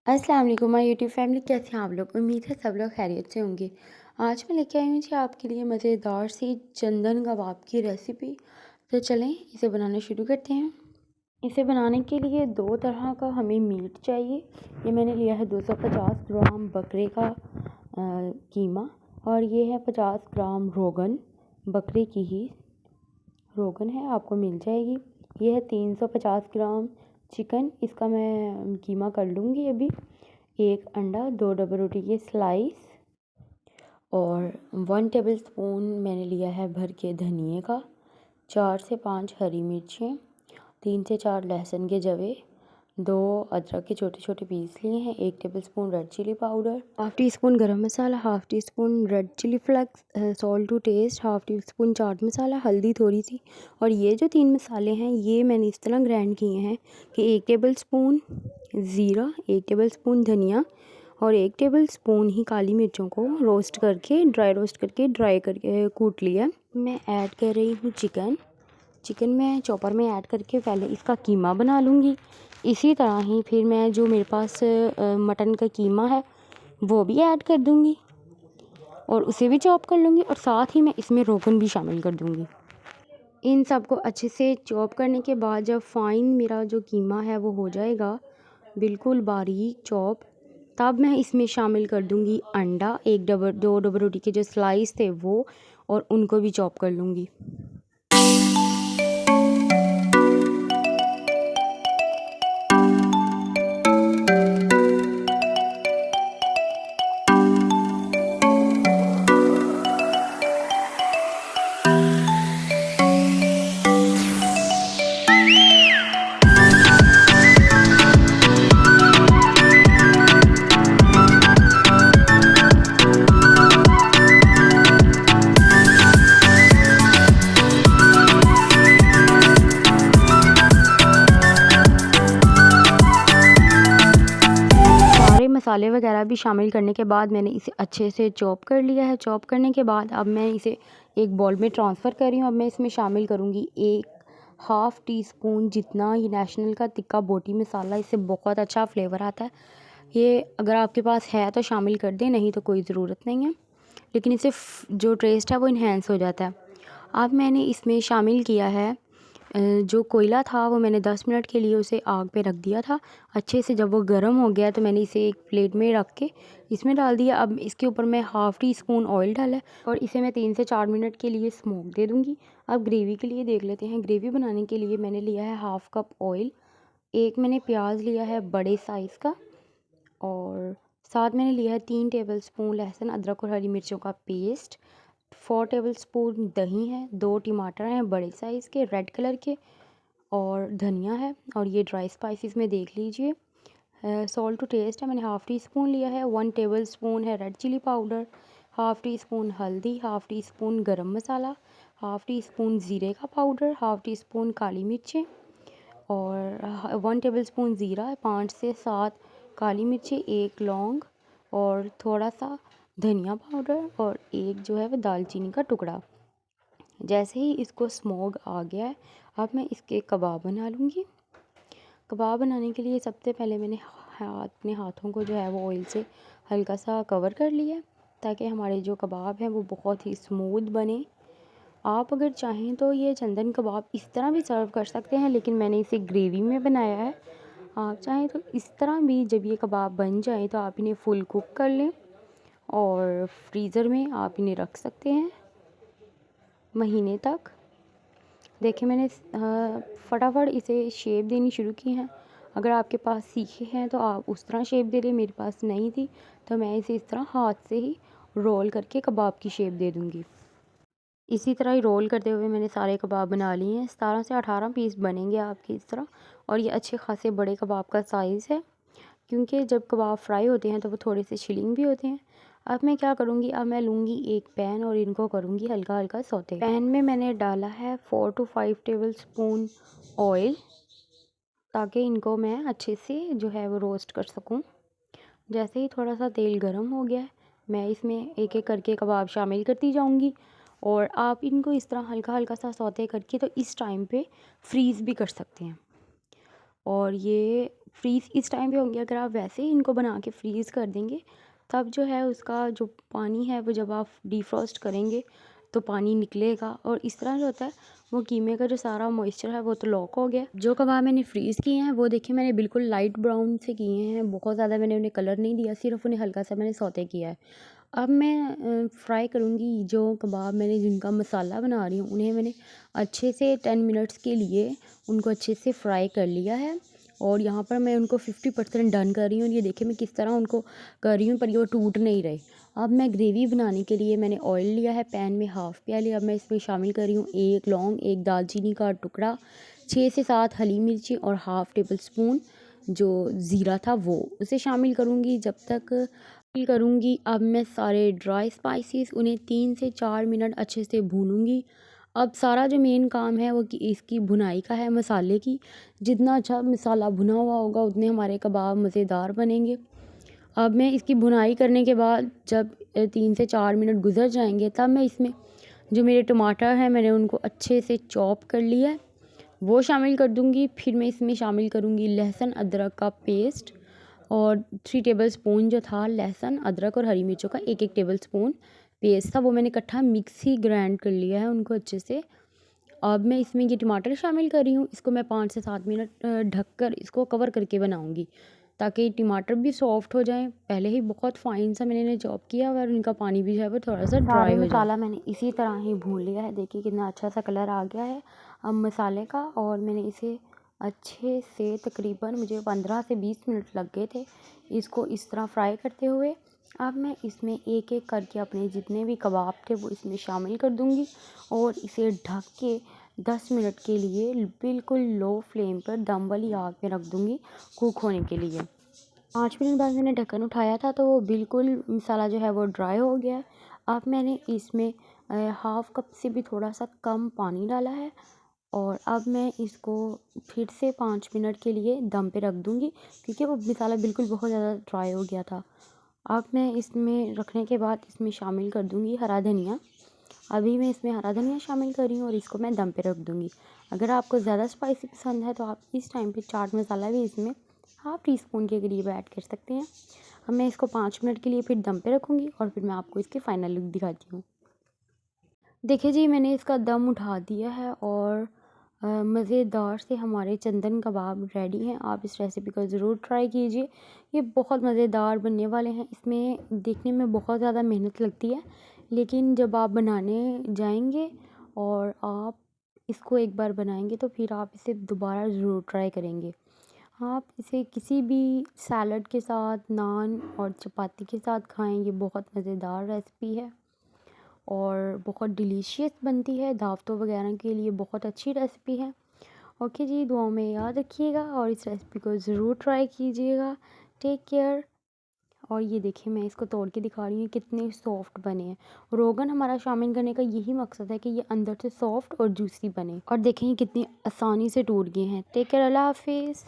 अस्सलाम वालेकुम my YouTube family, कैसे हैं आप लोग। उम्मीद है सब लोग खैरियत से होंगे। आज मैं लेके आई हूँ जी आपके लिए मज़ेदार सी चंदन कबाब की रेसिपी। तो चलें इसे बनाना शुरू करते हैं। इसे बनाने के लिए दो तरह का हमें मीट चाहिए। ये मैंने लिया है 250 ग्राम बकरे का कीमा, और ये है 50 ग्राम रोगन, बकरे की ही रोगन है, आपको मिल जाएगी। ये है 350 ग्राम चिकन, इसका मैं कीमा कर लूँगी अभी। एक अंडा, 2 डबल रोटी के स्लाइस, और 1 टेबलस्पून मैंने लिया है भर के धनिए का, 4 से 5 हरी मिर्चें, 3 से 4 लहसुन के जवे, 2 अदरक के छोटे छोटे पीस लिए हैं, 1 tablespoon red chilli powder, half teaspoon garam masala, half teaspoon red chilli flakes, salt to taste, half teaspoon chaat masala, हल्दी थोड़ी सी। और ये जो 3 मसाले हैं ये मैंने इस तरह ग्राइंड किए हैं कि 1 टेबलस्पून ज़ीरा, 1 टेबलस्पून धनिया और 1 टेबलस्पून ही काली मिर्चों को ड्राई रोस्ट करके कूट लिया। मैं ऐड कर रही हूँ चिकन मैं चॉपर में ऐड करके पहले इसका कीमा बना लूँगी। इसी तरह ही फिर मैं जो मेरे पास मटन का कीमा है वो भी ऐड कर दूँगी और उसे भी चॉप कर लूँगी, और साथ ही मैं इसमें रोगन भी शामिल कर दूँगी। इन सबको अच्छे से चॉप करने के बाद जब फाइन मेरा जो कीमा है वो हो जाएगा बिल्कुल बारीक चॉप, तब मैं इसमें शामिल कर दूँगी अंडा, 2 डबल रोटी के जो स्लाइस थे वो, और उनको भी चॉप कर लूँगी। मसाले वगैरह भी शामिल करने के बाद मैंने इसे अच्छे से चॉप कर लिया है। चॉप करने के बाद अब मैं इसे एक बॉल में ट्रांसफ़र कर रही हूँ। अब मैं इसमें शामिल करूँगी 1/2 टीस्पून जितना ये नेशनल का तिक्का बोटी मसाला। इससे बहुत अच्छा फ्लेवर आता है। ये अगर आपके पास है तो शामिल कर दें, नहीं तो कोई ज़रूरत नहीं है, लेकिन इससे जो टेस्ट है वो इन्हेंस हो जाता है। अब मैंने इसमें शामिल किया है जो कोयला था वो मैंने 10 मिनट के लिए उसे आग पे रख दिया था। अच्छे से जब वो गर्म हो गया तो मैंने इसे एक प्लेट में रख के इसमें डाल दिया। अब इसके ऊपर मैं हाफ़ टी स्पून ऑयल डाला और इसे मैं 3 से 4 मिनट के लिए स्मोक दे दूँगी। अब ग्रेवी के लिए देख लेते हैं। ग्रेवी बनाने के लिए मैंने लिया है हाफ़ कप ऑयल, एक मैंने प्याज लिया है बड़े साइज़ का, और साथ मैंने लिया है 3 टेबलस्पून लहसुन अदरक और हरी मिर्चों का पेस्ट, 4 टेबलस्पून दही है, 2 टमाटर हैं बड़े साइज़ के रेड कलर के, और धनिया है, और ये ड्राई स्पाइसेस में देख लीजिए। सॉल्ट टू टेस्ट है, मैंने हाफ़ टी स्पून लिया है। 1 टेबलस्पून है red chilli powder, half teaspoon हल्दी, half teaspoon garam masala, half teaspoon ज़ीरे का पाउडर, हाफ़ टी स्पून काली मिर्चें, और 1 टेबलस्पून ज़ीरा, 5 से 7 काली मिर्चें, 1 लौंग, और थोड़ा सा धनिया पाउडर, और एक जो है वो दालचीनी का टुकड़ा। जैसे ही इसको स्मोक आ गया है अब मैं इसके कबाब बना लूँगी। कबाब बनाने के लिए सबसे पहले मैंने अपने हाथों को जो है वो ऑयल से हल्का सा कवर कर लिया, ताकि हमारे जो कबाब हैं वो बहुत ही स्मूथ बने। आप अगर चाहें तो ये चंदन कबाब इस तरह भी सर्व कर सकते हैं, लेकिन मैंने इसे ग्रेवी में बनाया है। आप चाहें तो इस तरह भी जब ये कबाब बन जाए तो आप इन्हें फुल कुक कर लें और फ्रीज़र में आप इन्हें रख सकते हैं महीने तक। देखिए मैंने फटाफट इसे शेप देनी शुरू की है। अगर आपके पास सीखे हैं तो आप उस तरह शेप दे लें, मेरे पास नहीं थी तो मैं इसे इस तरह हाथ से ही रोल करके कबाब की शेप दे दूँगी। इसी तरह ही रोल करते हुए मैंने सारे कबाब बना लिए हैं। 17 से 18 पीस बनेंगे आपके इस तरह, और ये अच्छे खासे बड़े कबाब का साइज़ है, क्योंकि जब कबाब फ्राई होते हैं तो वो थोड़े से छिलिंग भी होते हैं। अब मैं क्या करूँगी, अब मैं लूँगी एक पैन और इनको करूँगी हल्का हल्का सौते। पैन में मैंने डाला है 4 to 5 टेबलस्पून ऑयल, ताकि इनको मैं अच्छे से जो है वो रोस्ट कर सकूँ। जैसे ही थोड़ा सा तेल गर्म हो गया है मैं इसमें एक एक करके कबाब शामिल करती जाऊँगी, और आप इनको इस तरह हल्का हल्का सा सौते करके तो इस टाइम पे फ्रीज़ भी कर सकते हैं। और ये फ्रीज़ इस टाइम पे होंगे। अगर आप वैसे ही इनको बना के फ्रीज़ कर देंगे तब जो है उसका जो पानी है वो जब आप डिफ्रॉस्ट करेंगे तो पानी निकलेगा और इस तरह जो होता है वो कीमे का जो सारा मॉइस्चर है वो तो लॉक हो गया। जो कबाब मैंने फ्रीज़ किए हैं वो देखिए मैंने बिल्कुल लाइट ब्राउन से किए हैं, बहुत ज़्यादा मैंने उन्हें कलर नहीं दिया, सिर्फ उन्हें हल्का सा मैंने सौते किया है। अब मैं फ्राई करूँगी जो कबाब मैंने जिनका मसाला बना रही हूँ उन्हें मैंने अच्छे से 10 मिनट्स के लिए उनको अच्छे से फ्राई कर लिया है और यहाँ पर मैं उनको 50% डन कर रही हूँ। ये देखिए मैं किस तरह उनको कर रही हूँ पर ये वो टूट नहीं रहे। अब मैं ग्रेवी बनाने के लिए मैंने ऑयल लिया है पैन में हाफ़ प्याली। अब मैं इसमें शामिल कर रही हूँ 1 लौंग, 1 दालचीनी का टुकड़ा, 6 से 7 हरी मिर्ची और हाफ़ टेबल स्पून जो ज़ीरा था वो उसे शामिल करूँगी। जब तक करूँगी अब मैं सारे ड्राई स्पाइसेस उन्हें 3 से 4 मिनट अच्छे से भूनूँगी। अब सारा जो मेन काम है वो कि इसकी भुनाई का है मसाले की। जितना अच्छा मसाला भुना हुआ होगा उतने हमारे कबाब मज़ेदार बनेंगे। अब मैं इसकी भुनाई करने के बाद जब 3 से 4 मिनट गुज़र जाएंगे तब मैं इसमें जो मेरे टमाटर हैं मैंने उनको अच्छे से चॉप कर लिया है वो शामिल कर दूँगी। फिर मैं इसमें शामिल करूँगी लहसुन अदरक का पेस्ट और 3 टेबल स्पून जो था लहसुन अदरक और हरी मिर्चों का 1-1 टेबल स्पून पेस्ट था वो मैंने इकट्ठा मिक्सी ग्राइंड कर लिया है उनको अच्छे से। अब मैं इसमें ये टमाटर शामिल कर रही हूँ, इसको मैं 5 से 7 मिनट ढककर इसको कवर करके बनाऊँगी ताकि टमाटर भी सॉफ्ट हो जाएँ। पहले ही बहुत फाइन सा मैंने इन्हें चॉप किया और इनका पानी भी जो है वो थोड़ा सा ड्राई हो जाए। मसाला मैंने इसी तरह ही भून लिया है, देखिए कितना अच्छा सा कलर आ गया है अब मसाले का और मैंने इसे अच्छे से तकरीबन मुझे 15 से 20 मिनट लग गए थे इसको इस तरह फ्राई करते हुए। अब मैं इसमें एक-एक करके अपने जितने भी कबाब थे वो इसमें शामिल कर दूँगी और इसे ढक के 10 मिनट के लिए बिल्कुल लो फ्लेम पर दम वाली आग में रख दूँगी कुक होने के लिए। 5 मिनट बाद मैंने ढक्कन उठाया था तो वो बिल्कुल मसाला जो है वो ड्राई हो गया है। अब मैंने इसमें हाफ़ कप से भी थोड़ा सा कम पानी डाला है और अब मैं इसको फिर से 5 मिनट के लिए दम पे रख दूँगी क्योंकि वो मसाला बिल्कुल बहुत ज़्यादा ड्राई हो गया था। अब मैं इसमें रखने के बाद इसमें शामिल कर दूँगी हरा धनिया। अभी मैं इसमें हरा धनिया शामिल कर रही हूँ और इसको मैं दम पे रख दूँगी। अगर आपको ज़्यादा स्पाइसी पसंद है तो आप इस टाइम पे चाट मसाला भी इसमें हाफ़ टी स्पून के करीब ऐड कर सकते हैं। अब मैं इसको 5 मिनट के लिए फिर दम पे रखूँगी और फिर मैं आपको इसकी फ़ाइनल लुक दिखाती हूँ। देखिए जी मैंने इसका दम उठा दिया है और मज़ेदार से हमारे चंदन कबाब रेडी हैं। आप इस रेसिपी को ज़रूर ट्राई कीजिए, ये बहुत मज़ेदार बनने वाले हैं। इसमें देखने में बहुत ज़्यादा मेहनत लगती है लेकिन जब आप बनाने जाएंगे और आप इसको एक बार बनाएंगे तो फिर आप इसे दोबारा ज़रूर ट्राई करेंगे। आप इसे किसी भी सैलड के साथ, नान और चपाती के साथ खाएं, ये बहुत मज़ेदार रेसिपी है और बहुत डिलीशियस बनती है। दावतों वगैरह के लिए बहुत अच्छी रेसिपी है। ओके जी, दुआओं में याद रखिएगा और इस रेसिपी को ज़रूर ट्राई कीजिएगा। Take care. और ये देखिए मैं इसको तोड़ के दिखा रही हूँ कितने सॉफ्ट बने हैं। रोगन हमारा शामिल करने का यही मकसद है कि ये अंदर से सॉफ्ट और जूसी बने और देखें ये कितनी आसानी से टूट गए हैं। टेक केयर, अल्लाह हाफिज़।